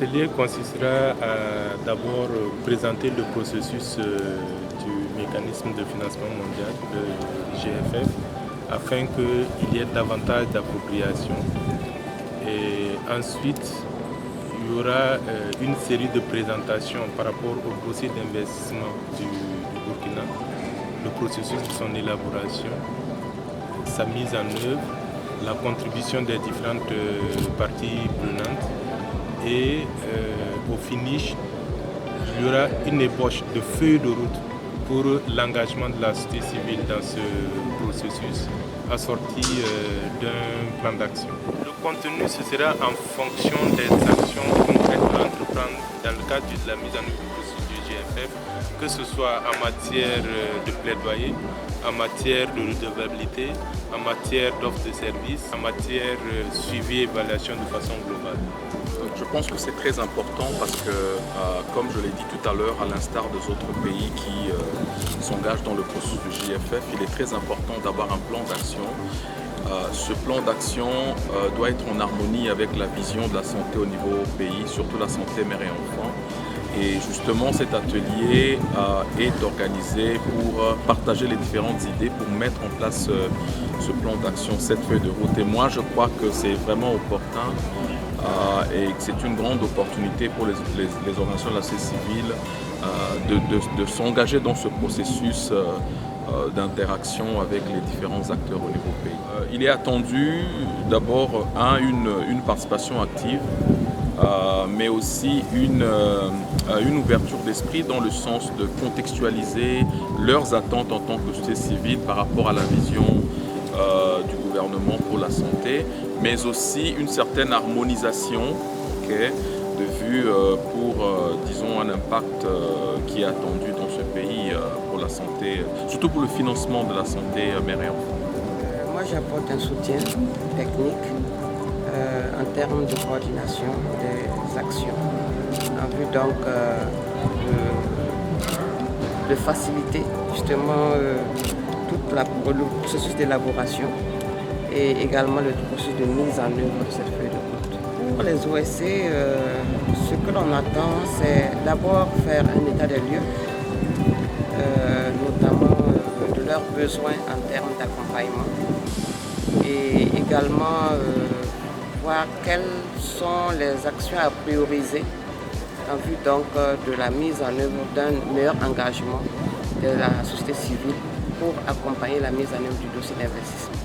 L'atelier consistera à d'abord présenter le processus du mécanisme de financement mondial, le GFF, afin qu'il y ait davantage d'appropriation. Et ensuite, il y aura une série de présentations par rapport au processus d'investissement du Burkina, le processus de son élaboration, sa mise en œuvre, la contribution des différentes parties prenantes. Et au finish, il y aura une ébauche de feuille de route pour l'engagement de la société civile dans ce processus, assorti d'un plan d'action. Le contenu, ce sera en fonction des actions concrètes à entreprendre dans le cadre de la mise en œuvre du processus du GFF, que ce soit en matière de plaidoyer, en matière de redevabilité, en matière d'offre de services, en matière suivi et évaluation de façon globale. Je pense que c'est très important parce que, comme je l'ai dit tout à l'heure, à l'instar des autres pays qui s'engagent dans le processus du JFF, il est très important d'avoir un plan d'action. Ce plan d'action doit être en harmonie avec la vision de la santé au niveau pays, surtout la santé mère et enfant. Et justement, cet atelier est organisé pour partager les différentes idées, pour mettre en place ce plan d'action, cette feuille de route. Et moi, je crois que c'est vraiment opportun et que c'est une grande opportunité pour les organisations de la société civile de s'engager dans ce processus d'interaction avec les différents acteurs au niveau pays. Il est attendu d'abord une participation active, mais aussi une ouverture d'esprit dans le sens de contextualiser leurs attentes en tant que société civile par rapport à la vision du gouvernement pour la santé, mais aussi une certaine harmonisation de vue pour, disons, un impact qui est attendu dans ce pays pour la santé, surtout pour le financement de la santé mère et enfant. Moi, j'apporte un soutien technique en termes de coordination des actions, en vue donc de faciliter justement le processus d'élaboration et également le processus de mise en œuvre de cette feuille de route. Pour les OSC, ce que l'on attend, c'est d'abord faire un état des lieux, notamment de leurs besoins en termes d'accompagnement, et également voir quelles sont les actions à prioriser en vue donc de la mise en œuvre d'un meilleur engagement de la société civile pour accompagner la mise en œuvre du dossier d'investissement.